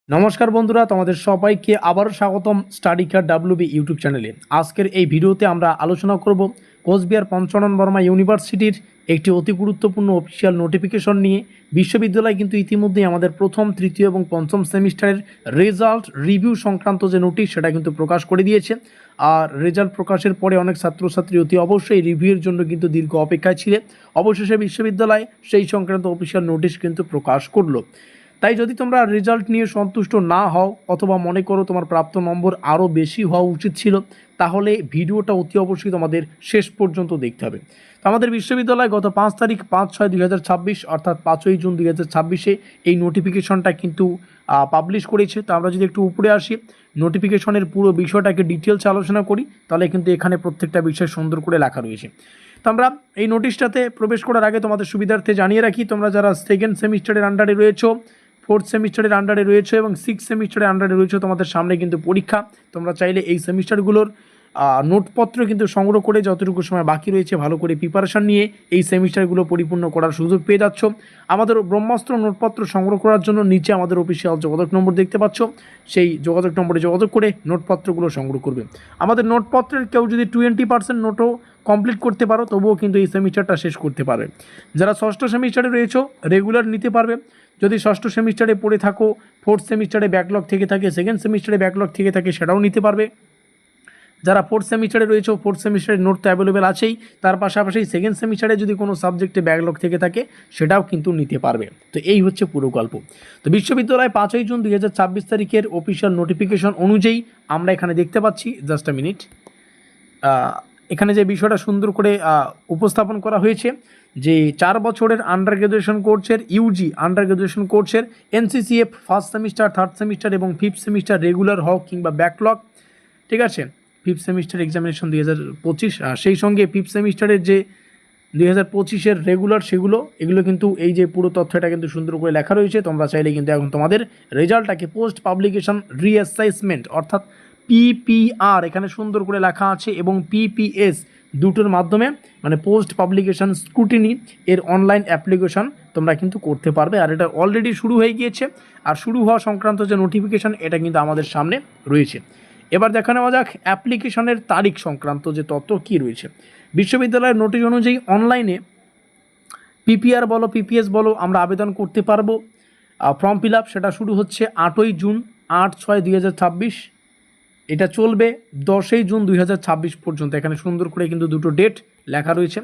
নমস্কার বন্ধুরা, তোমাদের সবাইকে আবারও স্বাগতম স্টাডি কেয়ার ডাব্লিউবি ইউটিউব চ্যানেলে। আজকের এই ভিডিওতে আমরা আলোচনা করব কোচবিহার পঞ্চানন বর্মা ইউনিভার্সিটির একটি অতি গুরুত্বপূর্ণ অফিসিয়াল নোটিফিকেশন নিয়ে। বিশ্ববিদ্যালয় কিন্তু ইতিমধ্যেই আমাদের প্রথম, তৃতীয় এবং পঞ্চম সেমিস্টারের রেজাল্ট রিভিউ সংক্রান্ত যে নোটিশ সেটা কিন্তু প্রকাশ করে দিয়েছে। আর রেজাল্ট প্রকাশের পরে অনেক ছাত্রছাত্রী অতি অবশ্যই রিভিউয়ের জন্য কিন্তু দীর্ঘ অপেক্ষায় ছিলেন। অবশেষে বিশ্ববিদ্যালয় সেই সংক্রান্ত অফিসিয়াল নোটিশ কিন্তু প্রকাশ করলো। তাই যদি তোমরা রেজাল্ট নিয়ে সন্তুষ্ট না হও অথবা মনে করো তোমার প্রাপ্ত নম্বর আরও বেশি হওয়া উচিত ছিল, তাহলে ভিডিওটা অতি অবশ্যই তোমাদের শেষ পর্যন্ত দেখতে হবে। তো আমাদের বিশ্ববিদ্যালয় গত 5 তারিখ 5/6/2026 অর্থাৎ 5ই জুন 2026 এই নোটিফিকেশনটা কিন্তু পাবলিশ করেছে। তো আমরা যদি একটু উপরে আসি, নোটিফিকেশনের পুরো বিষয়টাকে ডিটেলস আলোচনা করি, তাহলে কিন্তু এখানে প্রত্যেকটা বিষয় সুন্দর করে লেখা রয়েছে। তো আমরা এই নোটিশটাতে প্রবেশ করার আগে তোমাদের সুবিধার্থে জানিয়ে রাখি, তোমরা যারা সেকেন্ড সেমিস্টারের আন্ডারে রয়েছো, ফোর্থ সেমিস্টারের আন্ডারে রয়েছে এবং সিক্স সেমিস্টারের আন্ডারে রয়েছে, তোমাদের সামনে কিন্তু পরীক্ষা। তোমরা চাইলে এই সেমিস্টারগুলোর নোটপত্র কিন্তু সংগ্রহ করে যতটুকু সময় বাকি রয়েছে ভালো করে প্রিপারেশান নিয়ে এই সেমিস্টারগুলো পরিপূর্ণ করার সুযোগ পেয়ে যাচ্ছ। আমাদের ব্রহ্মাস্ত্র নোটপত্র সংগ্রহ করার জন্য নিচে আমাদের অফিসিয়াল যোগাযোগ নম্বর দেখতে পাচ্ছ, সেই যোগাযোগ নম্বরে যোগাযোগ করে নোটপত্রগুলো সংগ্রহ করবে। আমাদের নোটপত্রের কেউ যদি 20% নোটও কমপ্লিট করতে পারো, তবুও কিন্তু এই সেমিস্টারটা শেষ করতে পারবে। যারা ষষ্ঠ সেমিস্টারে রয়েছে রেগুলার নিতে পারবে। যদি ষষ্ঠ সেমিস্টারে পড়ে থাকো, ফোর্থ সেমিস্টারে ব্যাকলগ থেকে থাকে, সেকেন্ড সেমিস্টারে ব্যাকলগ থেকে থাকে, সেটাও নিতে পারবে। যারা ফোর্থ সেমিস্টারে রয়েছে ফোর্থ সেমিস্টারের নোট তো অ্যাভেলেবেল আছেই, তার পাশাপাশি সেকেন্ড সেমিস্টারে যদি কোনো সাবজেক্টে ব্যাকলগ থেকে থাকে সেটাও কিন্তু নিতে পারবে। তো এই হচ্ছে পুরো গল্প। তো বিশ্ববিদ্যালয় 5ই জুন 2026 তারিখের অফিসিয়াল নোটিফিকেশন অনুযায়ী আমরা এখানে দেখতে পাচ্ছি, জাস্ট আ মিনিট, এখানে যে বিষয়টা সুন্দর করে উপস্থাপন করা হয়েছে যে 4 বছরের আন্ডার গ্র্যাজুয়েশন কোর্সের ইউজি আন্ডার গ্র্যাজুয়েশন কোর্সের এনসিসিএফ ফার্স্ট সেমিস্টার, থার্ড সেমিস্টার এবং ফিফথ সেমিস্টার রেগুলার হোক কিংবা ব্যাকলগ, ঠিক আছে, ফিফথ সেমিস্টার এক্সামিনেশন 2025, সেই সঙ্গে ফিফথ সেমিস্টারের যে 2025-এর রেগুলার এগুলো কিন্তু এই যে পুরো তথ্যটা কিন্তু সুন্দর করে লেখা রয়েছে। তোমরা চাইলে কিন্তু এখন তোমাদের রেজাল্টটাকে পোস্ট পাবলিকেশন রিঅ্যাসেসমেন্ট অর্থাৎ পিপিআর এখানে সুন্দর করে লেখা আছে এবং পিপিএস দুটোর মাধ্যমে মানে পোস্ট পাবলিকেশন স্ক্রুটিনি এর অনলাইন অ্যাপ্লিকেশন তোমরা কিন্তু করতে পারবে। আর এটা অলরেডি শুরু হয়ে গিয়েছে। আর শুরু হওয়া সংক্রান্ত যে নোটিফিকেশান এটা কিন্তু আমাদের সামনে রয়েছে। এবার দেখা নেওয়া যাক অ্যাপ্লিকেশনের তারিখ সংক্রান্ত যে তথ্য কী রয়েছে। বিশ্ববিদ্যালয়ের নোটিশ অনুযায়ী অনলাইনে পিপিআর বলো পিপিএস বলো আমরা আবেদন করতে পারবো। ফর্ম ফিল আপ সেটা শুরু হচ্ছে 8ই জুন 8/6/2026, এটা চলবে 10ই জুন 2026 পর্যন্ত। এখানে সুন্দর করে কিন্তু দুটো ডেট লেখা রয়েছে।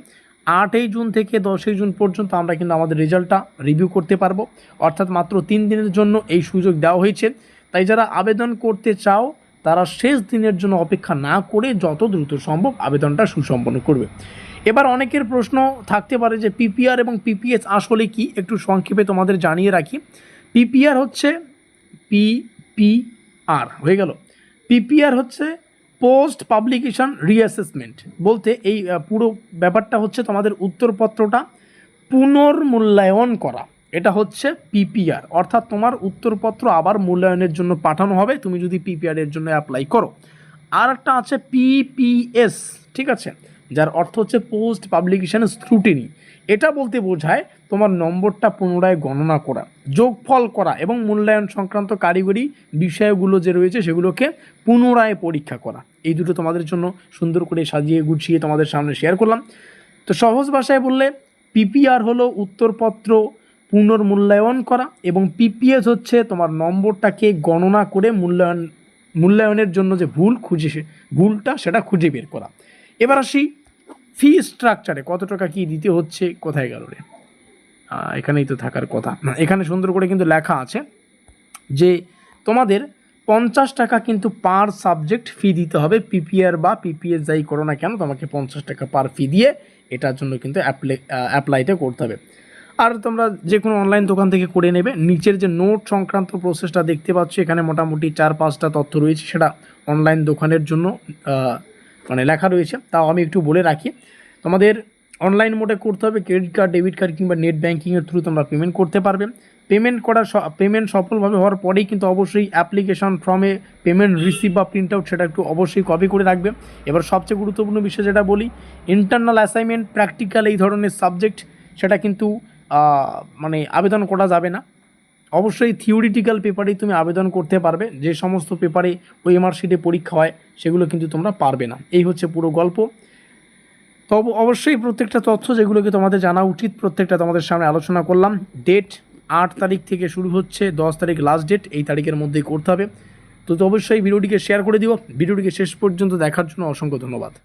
8ই জুন থেকে 10ই জুন পর্যন্ত আমরা কিন্তু আমাদের রেজাল্টটা রিভিউ করতে পারবো, অর্থাৎ মাত্র 3 দিনের জন্য এই সুযোগ দেওয়া হয়েছে। তাই যারা আবেদন করতে চাও তারা শেষ দিনের জন্য অপেক্ষা না করে যত দ্রুত সম্ভব আবেদনটা সুসম্পন্ন করবে। এবার অনেকের প্রশ্ন থাকতে পারে যে পিপিআর এবং পিপিএস আসলে কি, একটু সংক্ষেপে তোমাদের জানিয়ে রাখি। পিপিআর হচ্ছে পিপিআর হয়ে গেল। পিপিআর হচ্ছে পোস্ট পাবলিকেশন রিঅ্যাসেসমেন্ট, বলতে এই পুরো ব্যাপারটা হচ্ছে তোমাদের উত্তরপত্রটা পুনর্মূল্যায়ন করা, এটা হচ্ছে পিপিআর। অর্থাৎ তোমার উত্তরপত্র আবার মূল্যায়নের জন্য পাঠানো হবে তুমি যদি পিপিআর এর জন্য অ্যাপ্লাই করো। আর একটা আছে পিপিএস, ঠিক আছে, যার অর্থ হচ্ছে পোস্ট পাবলিকেশন স্ক্রুটিনি। এটা বলতে বোঝায় তোমার নম্বরটা পুনরায় গণনা করা, যোগফল করা এবং মূল্যায়ন সংক্রান্ত কারিগরি বিষয়গুলো যে রয়েছে সেগুলোকে পুনরায় পরীক্ষা করা। এই দুটো তোমাদের জন্য সুন্দর করে সাজিয়ে গুছিয়ে তোমাদের সামনে শেয়ার করলাম। তো সহজ ভাষায় বললে পিপিআর হলো উত্তরপত্র পুনর্মূল্যায়ন করা এবং পিপিএস হচ্ছে তোমার নম্বরটাকে গণনা করে মূল্যায়নের জন্য যে ভুলটা সেটা খুঁজে বের করা। এবার আসি ফি স্ট্রাকচারে, কত টাকা কী দিতে হচ্ছে, কোথায় গেল রে, এখানেই তো থাকার কথা। এখানে সুন্দর করে কিন্তু লেখা আছে যে তোমাদের 50 টাকা কিন্তু পার সাবজেক্ট ফি দিতে হবে। পিপিআর বা পিপিএস যাই করো না কেন তোমাকে 50 টাকা পার ফি দিয়ে এটার জন্য কিন্তু অ্যাপ্লাইটা করতে হবে। আর তোমরা যে কোনো অনলাইন দোকান থেকে করে নেবে। নিচের যে নোট সংক্রান্ত প্রসেসটা দেখতে পাচ্ছ এখানে মোটামুটি 4-5টা তথ্য রয়েছে, সেটা অনলাইন দোকানের জন্য মানে লেখা রয়েছে। তাও আমি একটু বলে রাখি, তোমাদের অনলাইন মোডে করতে হবে। ক্রেডিট কার্ড, ডেবিট কার্ড কিংবা নেট ব্যাঙ্কিংয়ের থ্রু তোমরা পেমেন্ট করতে পারবে। পেমেন্ট সফলভাবে হওয়ার পরেই কিন্তু অবশ্যই অ্যাপ্লিকেশন ফর্মে পেমেন্ট রিসিভ বা প্রিন্ট আউট সেটা একটু অবশ্যই কপি করে রাখবে। এবার সবচেয়ে গুরুত্বপূর্ণ বিষয় যেটা বলি, ইন্টারনাল অ্যাসাইনমেন্ট, প্র্যাকটিক্যাল এই ধরনের সাবজেক্ট সেটা কিন্তু মানে আবেদন করা যাবে না। অবশ্যই থিওরিটিক্যাল পেপারেই তুমি আবেদন করতে পারবে, যে সমস্ত পেপারে ওএমআর শিটে পরীক্ষা হয় সেগুলো কিন্তু তোমরা পারবে না। এই হচ্ছে পুরো গল্প। তবে অবশ্যই প্রত্যেকটা তথ্য যেগুলোকে তোমাদের জানা উচিত প্রত্যেকটা তোমাদের সামনে আলোচনা করলাম। ডেট 8 তারিখ থেকে শুরু হচ্ছে, 10 তারিখ লাস্ট ডেট, এই তারিখের মধ্যেই করতে হবে। তো অবশ্যই ভিডিওটিকে শেয়ার করে দিও। ভিডিওটিকে শেষ পর্যন্ত দেখার জন্য অসংখ্য ধন্যবাদ।